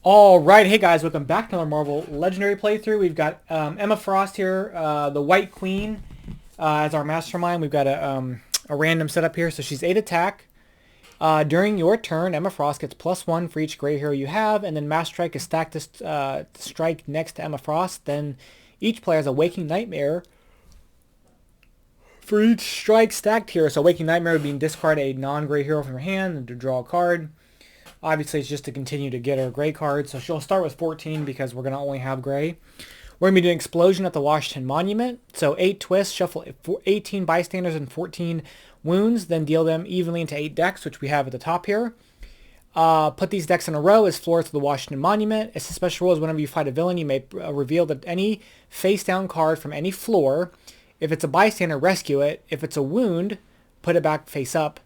All right, hey guys, welcome back to another Marvel Legendary playthrough. We've got Emma Frost here, the White Queen, as our Mastermind. We've got a random setup here, so she's 8 attack. During your turn, Emma Frost gets +1 for each gray hero you have, and then Mass Strike is stacked to strike next to Emma Frost. Then each player has a Waking Nightmare for each strike stacked here. So Waking Nightmare would be discard a non-gray hero from your hand and to draw a card. Obviously, it's just to continue to get her gray cards. So she'll start with 14 because we're going to only have gray. We're going to be doing Explosion at the Washington Monument. So 8 twists, shuffle 18 bystanders and 14 wounds, then deal them evenly into 8 decks, which we have at the top here. Put these decks in a row as floors to the Washington Monument. Its special rule is whenever you fight a villain, you may reveal any face-down card from any floor. If it's a bystander, rescue it. If it's a wound, put it back face up.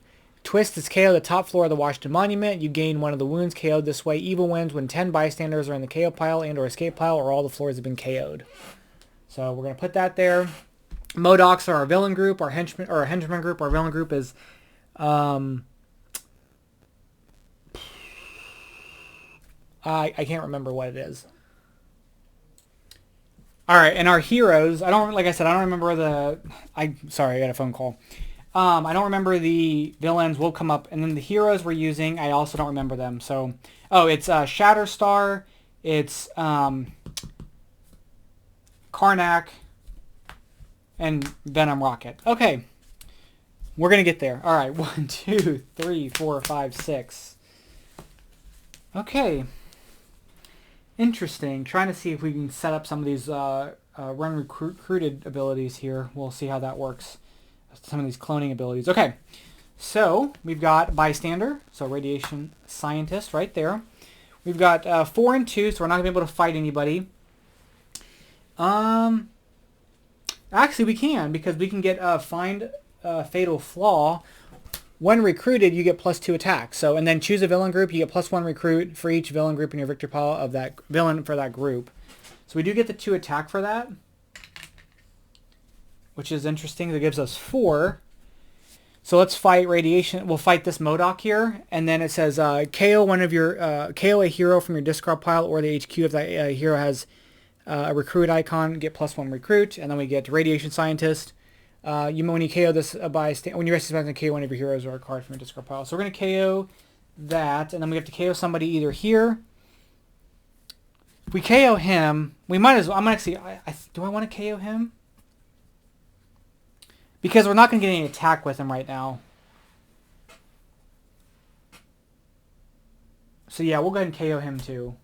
Twist is KO the top floor of the Washington Monument. You gain one of the wounds KO'd this way. Evil wins when 10 bystanders are in the KO pile and or escape pile or all the floors have been KO'd. So we're going to put that there. M.O.D.O.K.S are our villain group. Our henchman group. Our villain group is I can't remember what it is. All right, and our heroes, like I said, I don't remember sorry, I got a phone call. I don't remember the villains. Will come up. And then the heroes we're using, I also don't remember them. So, it's Shatterstar. It's Karnak. And Venom Rocket. Okay. We're going to get there. All right. 1, 2, 3, 4, 5, 6. Okay. Interesting. Trying to see if we can set up some of these run recruited abilities here. We'll see how that works. Some of these cloning abilities. Okay, so we've got Bystander, so Radiation Scientist right there. We've got 4 and 2, so we're not going to be able to fight anybody. Actually, we can, because we can get Find Fatal Flaw. When recruited, you get +2 attack. So, and then choose a villain group. You get +1 recruit for each villain group in your victory pile of that villain for that group. So we do get the 2 attack for that, which is interesting. That gives us 4. So let's fight Radiation. We'll fight this M.O.D.O.K. here, and then it says KO one of your KO a hero from your discard pile or the HQ if that hero has a recruit icon. Get +1 recruit, and then we get Radiation Scientist. When you KO this when you rescue something, KO one of your heroes or a card from your discard pile. So we're gonna KO that, and then we have to KO somebody either here. If we KO him, we might as well. I'm gonna see. Do I want to KO him? Because we're not going to get any attack with him right now. So yeah, we'll go ahead and KO him too.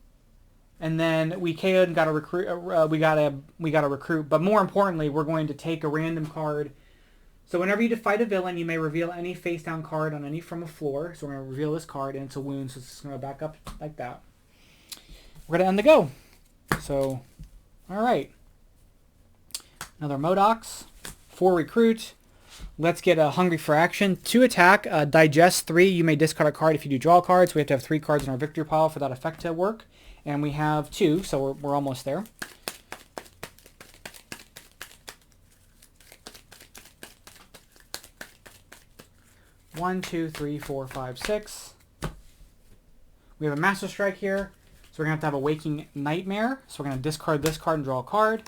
And then we KO'd and got a recruit. We got a recruit. But more importantly, we're going to take a random card. So whenever you fight a villain, you may reveal any face down card on any from a floor. So we're going to reveal this card, and it's a wound, so it's just going to back up like that. We're going to end the go. So, all right. Another M.O.D.O.K.S. 4 recruit. Let's get a Hungry for Action. 2 attack. Digest 3. You may discard a card if you do draw cards. We have to have 3 cards in our victory pile for that effect to work. And we have 2, so we're almost there. One, 2, 3, 4, 5, 6. We have a Master Strike here. So we're going to have a Waking Nightmare. So we're going to discard this card and draw a card.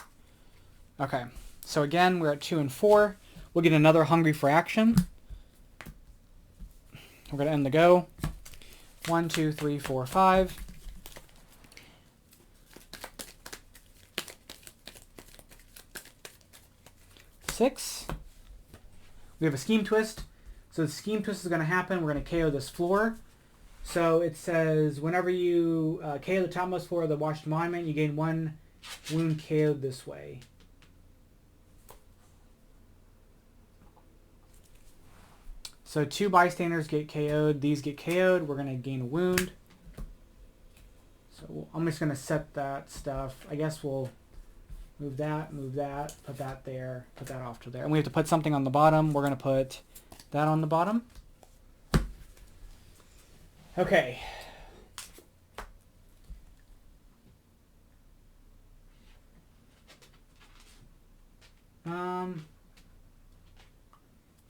Okay. So again, we're at 2 and 4. We'll get another Hungry for Action. We're going to end the go. 1, 2, 3, 4, 5. 6. We have a Scheme Twist. So the Scheme Twist is going to happen. We're going to KO this floor. So it says whenever you KO the topmost floor of the Washington Monument, you gain 1 wound KO'd this way. So 2 bystanders get KO'd. These get KO'd. We're going to gain a wound. So I'm just going to set that stuff. I guess we'll move that, put that there, put that off to there. And we have to put something on the bottom. We're going to put that on the bottom. Okay.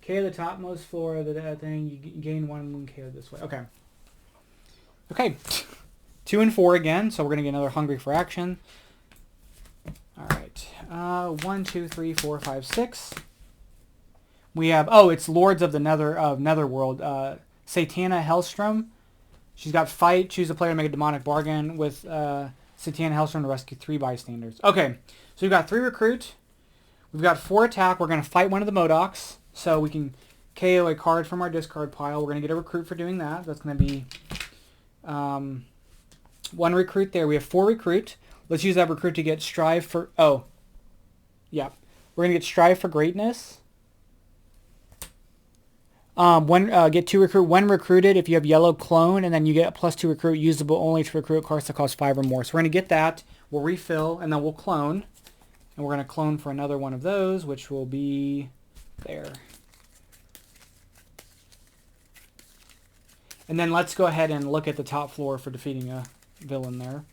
KO the topmost floor of the thing. You gain 1 wound KO this way. Okay. Okay. 2 and 4 again, so we're going to get another hungry for action. All right. 1, 2, 3, 4, 5, 6. We have, oh, it's Lords of the Netherworld. Satana Hellstrom. She's got fight. Choose a player to make a demonic bargain with Satana Hellstrom to rescue 3 bystanders. Okay, so we've got 3 recruit. We've got 4 attack. We're going to fight one of the M.O.D.O.K.S. So we can KO a card from our discard pile. We're going to get a recruit for doing that. That's going to be 1 recruit there. We have 4 recruit. Let's use that recruit to get strive for... Oh, yeah. We're going to get strive for greatness. Get 2 recruit. When recruited, if you have yellow, clone, and then you get +2 recruit, usable only to recruit cards that cost 5 or more. So we're going to get that. We'll refill, and then we'll clone. And we're going to clone for another one of those, which will be there. And then let's go ahead and look at the top floor for defeating a villain there.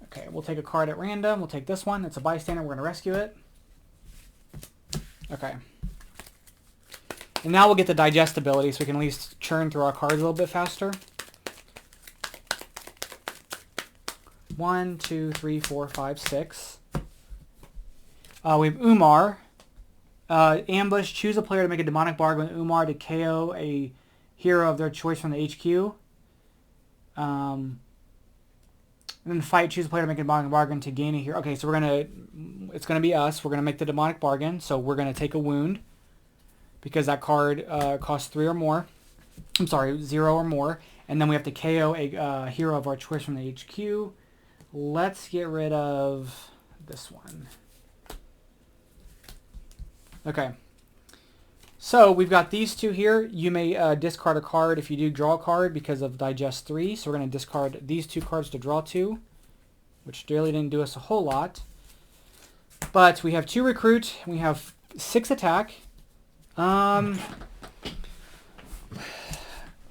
Okay, we'll take a card at random. We'll take this one. It's a bystander. We're going to rescue it. Okay. And now we'll get the digestibility so we can at least churn through our cards a little bit faster. 1, 2, 3, 4, 5, 6. We have Umar. Ambush. Choose a player to make a demonic bargain with Umar to KO a hero of their choice from the HQ. And then fight. Choose a player to make a demonic bargain to gain a hero. Okay, so it's gonna be us. We're gonna make the demonic bargain. So we're gonna take a wound because that card costs 3 or more. I'm sorry, 0 or more. And then we have to KO a hero of our choice from the HQ. Let's get rid of this one. Okay. So we've got these 2 here. You may discard a card if you do draw a card because of Digest 3. So we're going to discard these 2 cards to draw 2, which really didn't do us a whole lot. But we have 2 recruit. We have 6 attack.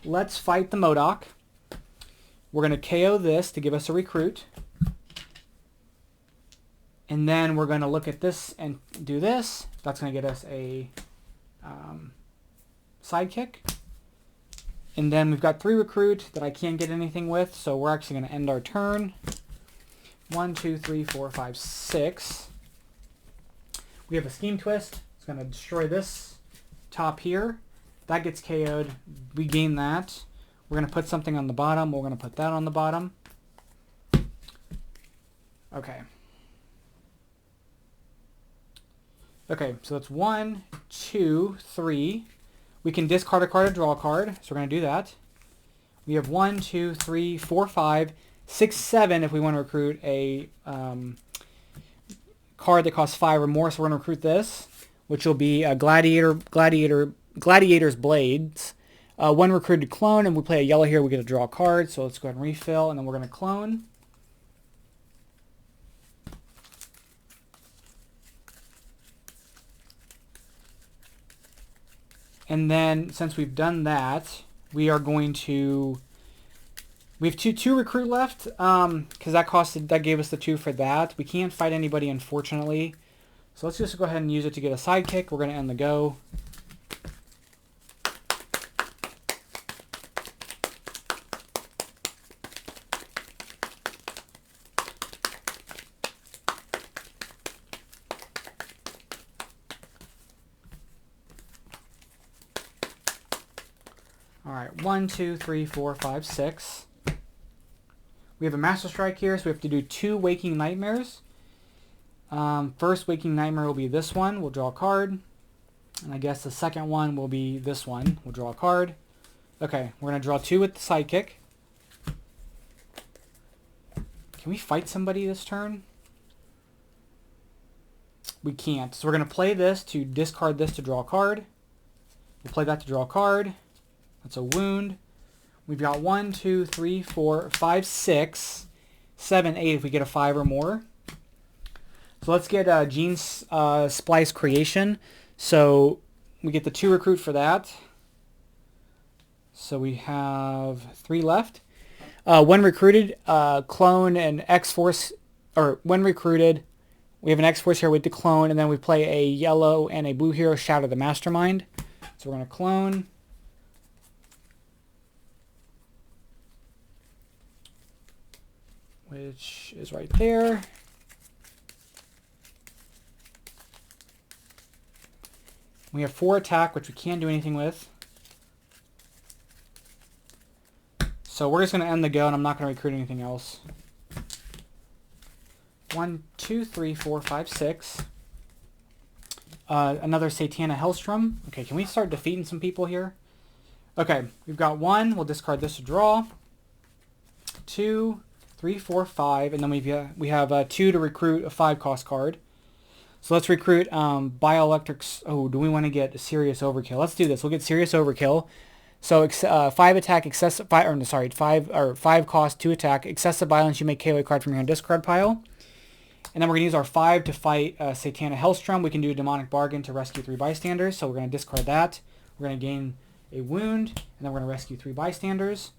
Let's fight the M.O.D.O.K.S. We're going to KO this to give us a recruit. And then we're going to look at this and do this. That's going to get us a sidekick. And then we've got 3 recruit that I can't get anything with, so we're actually going to end our turn. 1, 2, 3, 4, 5, 6. We have a Scheme Twist. It's going to destroy this top here. That gets KO'd. We gain that. We're going to put something on the bottom. We're going to put that on the bottom. Okay. Okay, so that's 1, 2, 3. We can discard a card to draw a card, so we're going to do that. We have 1, 2, 3, 4, 5, 6, 7 if we want to recruit a card that costs 5 or more, so we're going to recruit this, which will be a Gladiator's Blades. When recruited clone, and we play a yellow here, we get to draw a card, so let's go ahead and refill, and then we're going to clone. And then, since we've done that, we are going to... We have two recruit left, because that gave us the 2 for that. We can't fight anybody, unfortunately. So let's just go ahead and use it to get a sidekick. We're going to end the go. All right, 1, 2, 3, 4, 5, 6. We have a Master Strike here, so we have to do 2 Waking Nightmares. First Waking Nightmare will be this one. We'll draw a card. And I guess the second one will be this one. We'll draw a card. Okay, we're going to draw 2 with the sidekick. Can we fight somebody this turn? We can't. So we're going to play this to discard this to draw a card. We'll play that to draw a card. That's a wound. We've got 1, 2, 3, 4, 5, 6, 7, 8 if we get a 5 or more. So let's get Gene Splice Creation. So we get the 2 recruit for that. So we have 3 left. When recruited, clone an X-Force, or when recruited, we have an X-Force here with the clone, and then we play a yellow and a blue hero, Shatter the Mastermind. So we're going to clone. which is right there. We have 4 attack, which we can't do anything with. So we're just going to end the go, and I'm not going to recruit anything else. 1, 2, 3, 4, 5, 6. Another Satana Hellstrom. Okay, can we start defeating some people here? Okay, we've got 1. We'll discard this to draw. 2, 3, 4, 5, and then we have 2 to recruit a 5-cost card. So let's recruit Bioelectrics. Oh, do we want to get Serious Overkill? Let's do this. We'll get Serious Overkill. So 5 attack, excessive 5 cost, 2 attack, excessive violence. You may KO a card from your hand discard pile. And then we're going to use our 5 to fight Satana Hellstrom. We can do a Demonic Bargain to rescue 3 bystanders. So we're going to discard that. We're going to gain a wound, and then we're going to rescue 3 bystanders,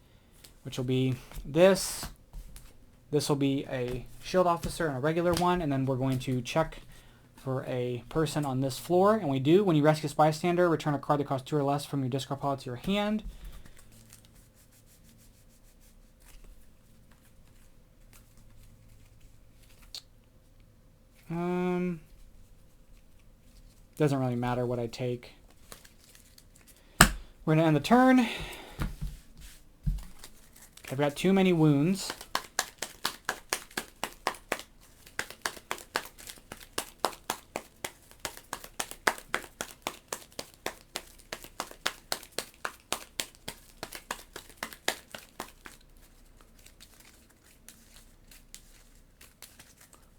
which will be this. This will be a shield officer and a regular one, and then we're going to check for a person on this floor, and we do. When you rescue this bystander, return a card that costs 2 or less from your discard pile to your hand. Doesn't really matter what I take. We're going to end the turn. Okay, I've got too many wounds.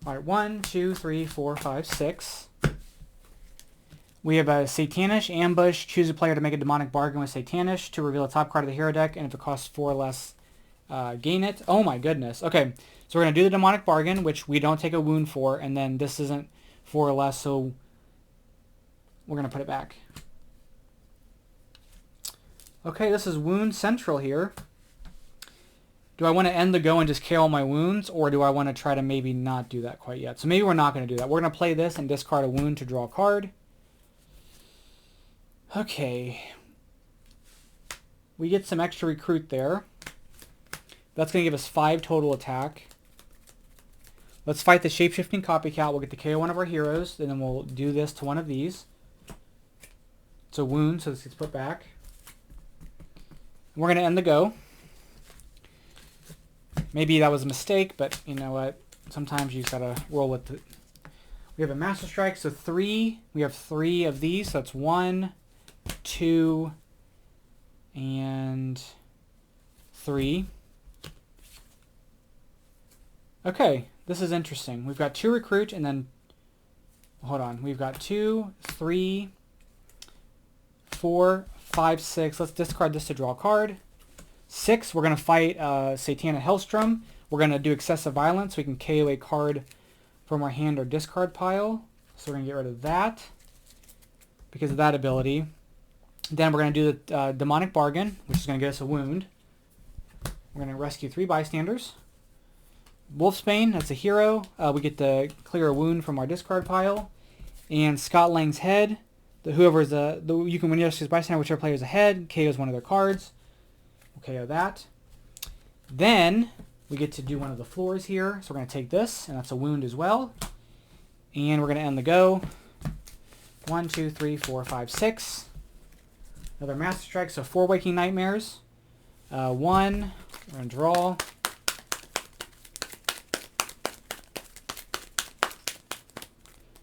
All right, 1, 2, 3, 4, 5, 6. We have a Satanish Ambush. Choose a player to make a Demonic Bargain with Satanish to reveal a top card of the hero deck, and if it costs 4 or less, gain it. Oh my goodness. Okay, so we're going to do the Demonic Bargain, which we don't take a wound for, and then this isn't 4 or less, so we're going to put it back. Okay, this is Wound Central here. Do I want to end the go and just KO all my wounds, or do I want to try to maybe not do that quite yet? So maybe we're not going to do that. We're going to play this and discard a wound to draw a card. Okay. We get some extra recruit there. That's going to give us 5 total attack. Let's fight the Shapeshifting Copycat. We'll get to KO one of our heroes, and then we'll do this to one of these. It's a wound, so this gets put back. We're going to end the go. Maybe that was a mistake, but you know what? Sometimes you just got to roll with it. We have a Master Strike, so 3. We have 3 of these, so that's 1, 2, and 3. Okay, this is interesting. We've got 2 recruit, and then, hold on. We've got 2, 3, 4, 5, 6. Let's discard this to draw a card. 6, we're going to fight Satana Hellstrom. We're going to do excessive violence. We can KO a card from our hand or discard pile. So we're going to get rid of that because of that ability. Then we're going to do the Demonic Bargain, which is going to get us a wound. We're going to rescue 3 bystanders. Wolfsbane, that's a hero. We get to clear a wound from our discard pile. And Scott Lang's Head. Whoever's you can, when you rescue this bystander, whichever player's ahead, KO's one of their cards. We'll KO that. Then we get to do one of the floors here. So we're going to take this, and that's a wound as well. And we're going to end the go. 1, 2, 3, 4, 5, 6. Another Master Strike, so 4 Waking Nightmares. 1, we're going to draw.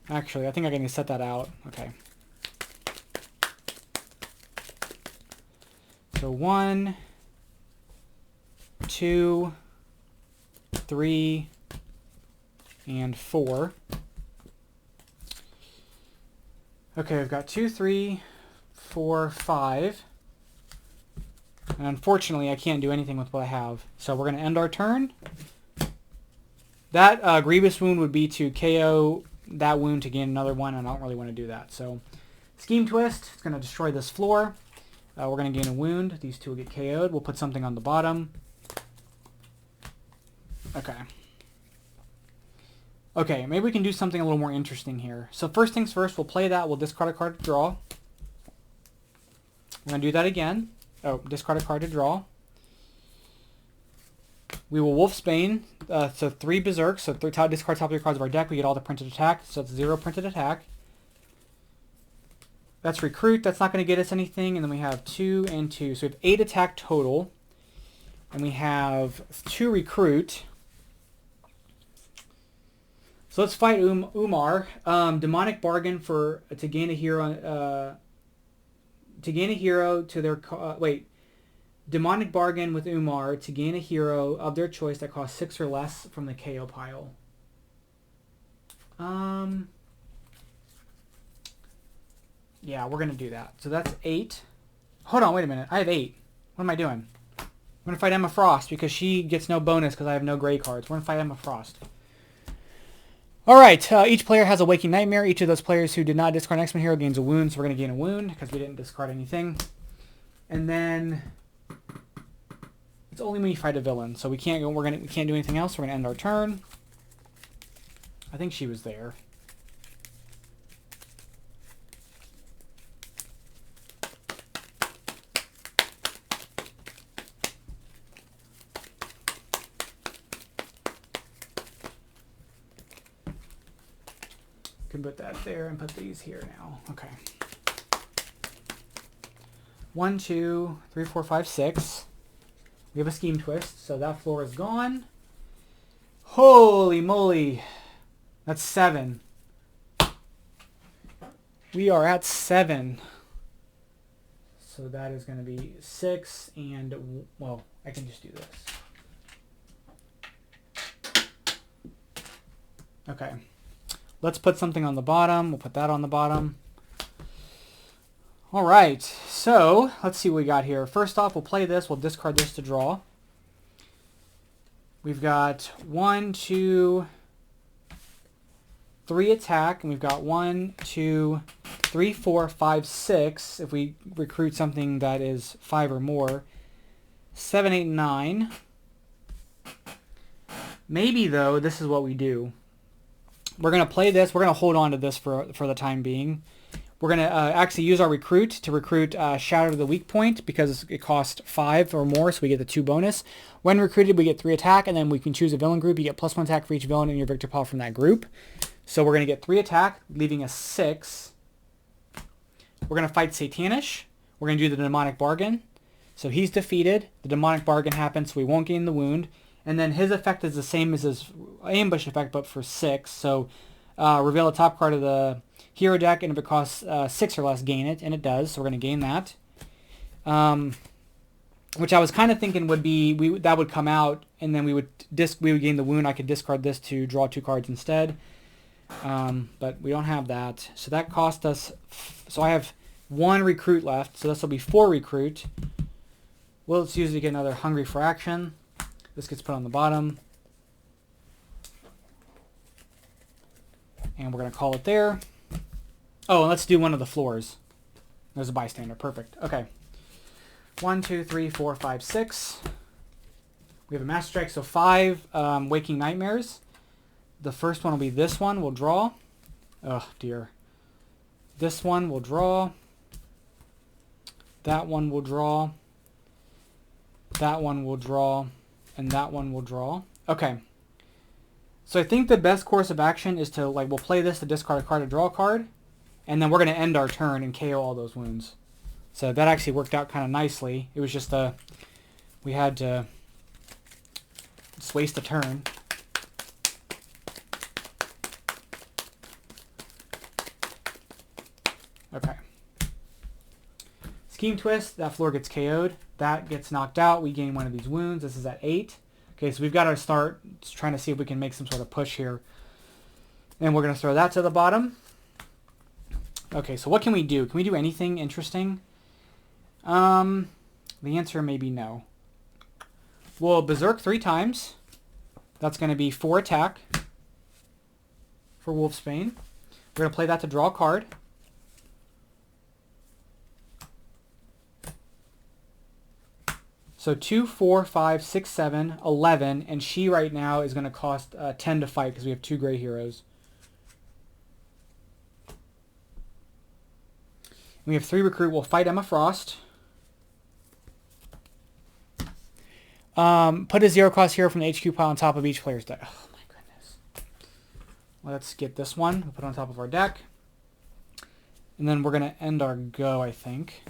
Actually, I think I can set that out. Okay. So 1, 2, 3, and 4. Okay, I've got 2, 3, 4, 5. And unfortunately, I can't do anything with what I have. So we're going to end our turn. That Grievous Wound would be to KO that wound to gain another one, and I don't really want to do that. So Scheme Twist, it's going to destroy this floor. We're going to gain a wound. These 2 will get KO'd. We'll put something on the bottom. Okay. Okay, maybe we can do something a little more interesting here. So first things first, we'll play that. We'll discard a card to draw. We're going to do that again. Oh, discard a card to draw. We will Wolfsbane, so 3 Berserk, so discard top 3 cards of our deck. We get all the printed attack, so it's 0 printed attack. That's Recruit. That's not going to get us anything. And then we have 2 and 2. So we have 8 attack total. And we have 2 Recruit. So let's fight Umar. Demonic Bargain for to gain a hero. To gain a hero to their... Demonic Bargain with Umar to gain a hero of their choice that costs 6 or less from the KO pile. Yeah, we're going to do that. So that's 8. Hold on, wait a minute. I have 8. What am I doing? I'm going to fight Emma Frost because she gets no bonus because I have no gray cards. We're going to fight Emma Frost. Alright, each player has a Waking Nightmare. Each of those players who did not discard an X-Men hero gains a wound, so we're going to gain a wound because we didn't discard anything. And then... it's only when we fight a villain, so we can't go. We can't do anything else. We're gonna end our turn. I think she was there. Can put that there and put these here now. Okay. 1, 2, 3, 4, 5, 6. We have a Scheme Twist, so that floor is gone. Holy moly. That's 7. We are at 7. So that is going to be 6 and, well, I can just do this. Okay. Let's put something on the bottom. We'll put that on the bottom. All right, so let's see what we got here. First off, we'll play this. We'll discard this to draw. We've got 1, 2, 3 attack, and we've got 1, 2, 3, 4, 5, 6. If we recruit something that is 5 or more, 7, 8, 9. Maybe though, this is what we do. We're gonna play this. We're gonna hold on to this for the time being. We're going to actually use our recruit to recruit Shatter to the weak point because it costs 5 or more, so we get the 2 bonus. When recruited, we get 3 attack, and then we can choose a villain group. You get +1 attack for each villain in your victor pile from that group. So we're going to get 3 attack, leaving us 6. We're going to fight Satanish. We're going to do the Demonic Bargain. So he's defeated. The Demonic Bargain happens, so we won't gain the wound. And then his effect is the same as his ambush effect, but for 6. So reveal a top card of the hero deck, and if it costs 6 or less, gain it, and it does, so we're going to gain that. Which I was kind of thinking would be, that would come out, and then we would gain the wound. I could discard this to draw 2 cards instead. But we don't have that. So that cost us, so I have 1 recruit left, so this will be 4 recruit. Well, let's use it to get another Hungry for Action. This gets put on the bottom. And we're going to call it there. Oh, and let's do one of the floors. There's a bystander. Perfect. Okay. 1, 2, 3, 4, 5, 6. We have a Master Strike, so 5 Waking Nightmares. The first one will be this one. We'll draw. Oh, dear. This one will draw. That one will draw. That one will draw. And that one will draw. Okay. So I think the best course of action is to, we'll play this to discard a card to draw a card. And then we're going to end our turn and KO all those wounds. So that actually worked out kind of nicely. It was just we had to just waste a turn. Okay. Scheme Twist, that floor gets KO'd. That gets knocked out. We gain one of these wounds. This is at 8. Okay, so we've got to start trying to see if we can make some sort of push here. And we're going to throw that to the bottom. Okay, so what can we do? Can we do anything interesting? The answer may be no. We'll Berserk 3 times. That's going to be 4 attack for Wolfsbane. We're going to play that to draw a card. So 2, 4, 5, 6, 7, 11, and she right now is going to cost 10 to fight because we have 2 gray heroes. We have 3 recruit. We'll fight Emma Frost. Put a 0-cost hero from the HQ pile on top of each player's deck. Oh my goodness. Let's get this one. We'll put it on top of our deck. And then we're going to end our go, I think.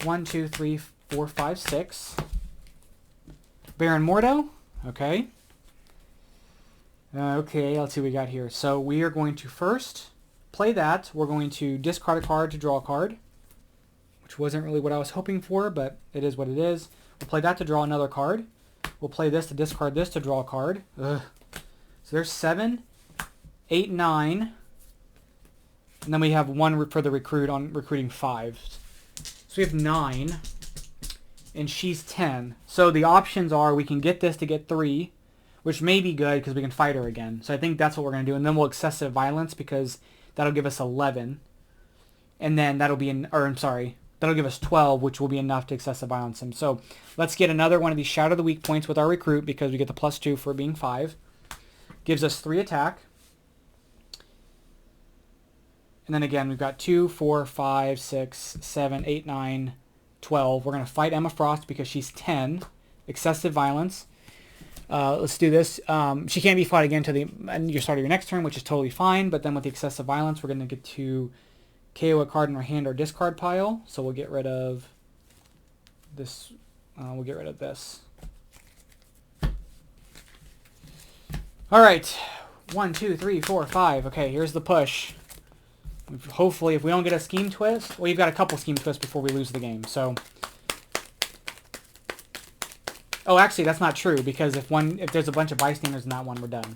1, 2, 3, 4, 5, 6. Baron Mordo. Okay. Okay, let's see what we got here. So we are going to first play that. We're going to discard a card to draw a card, which wasn't really what I was hoping for, but it is what it is. We'll play that to draw another card. We'll play this to discard this to draw a card. Ugh. So there's 7, 8, 9. And then we have 1 for the recruit on recruiting 5. So we have 9. And she's 10. So the options are we can get this to get 3, which may be good because we can fight her again. So I think that's what we're going to do. And then we'll excessive violence because that'll give us 11. And then that'll be, that'll give us 12, which will be enough to excessive violence him. So let's get another one of these Shatter the Weak points with our recruit because we get the +2 for being 5. Gives us 3 attack. And then again, we've got 2, 4, 5, 6, 7, 8, 9, 12. We're going to fight Emma Frost because she's 10. Excessive violence. Let's do this. She can't be fought again to the your start of your next turn, which is totally fine. But then with the excessive violence, we're going to get to KO a card in our hand or discard pile. So we'll get rid of this. We'll get rid of this. All right. 1, 2, 3, 4, 5. Okay, here's the push. Hopefully, if we don't get a scheme twist, well, you've got a couple scheme twists before we lose the game. So. Oh, actually, that's not true, because if there's a bunch of bystanders in that one, we're done.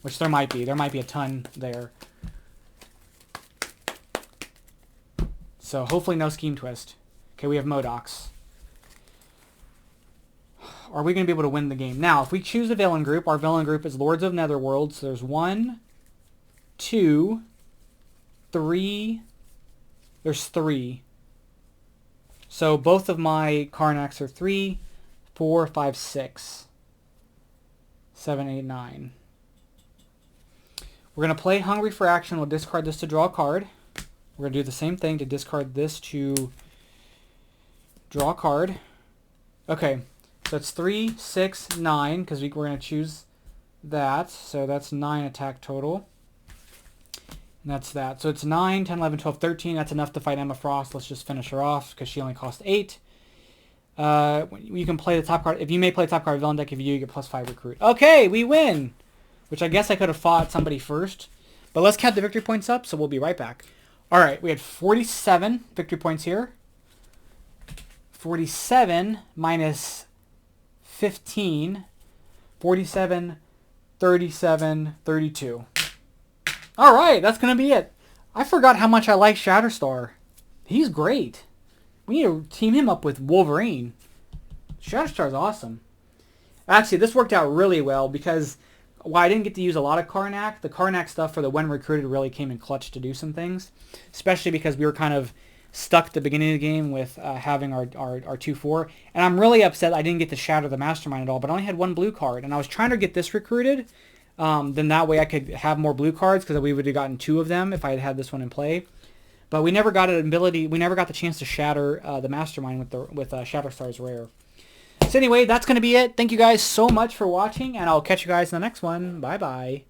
Which there might be. There might be a ton there. So, hopefully no scheme twist. Okay, we have M.O.D.O.K.S. Are we going to be able to win the game? Now, if we choose a villain group, our villain group is Lords of Netherworld. So, there's 1, 2, 3. There's 3. So, both of my Karnaks are 3. 4, 5, 6, 7, 8, 9. We're going to play Hungry for Action. We'll discard this to draw a card. We're going to do the same thing to discard this to draw a card. Okay, so that's 3, 6, 9, because we're going to choose that. So that's 9 attack total. And that's that. So it's 9, 10, 11, 12, 13. That's enough to fight Emma Frost. Let's just finish her off because she only cost 8. You can play the top card. If you may play the top card of villain deck, if you get +5 recruit. Okay, we win! Which I guess I could have fought somebody first. But let's count the victory points up, so we'll be right back. Alright, we had 47 victory points here. 47 minus 15. 47, 37, 32. Alright, that's going to be it. I forgot how much I like Shatterstar. He's great. We need to team him up with Wolverine. Shatterstar's awesome. Actually, this worked out really well because while I didn't get to use a lot of Karnak, the Karnak stuff for the when recruited really came in clutch to do some things. Especially because we were kind of stuck at the beginning of the game with having our 2-4. And I'm really upset I didn't get to Shatter the Mastermind at all, but I only had 1 blue card. And I was trying to get this recruited. Then that way I could have more blue cards because we would have gotten 2 of them if I had had this one in play. But we never got an ability. We never got the chance to shatter the Mastermind with Shatterstar's rare. So anyway, that's going to be it. Thank you guys so much for watching, and I'll catch you guys in the next one. Bye bye.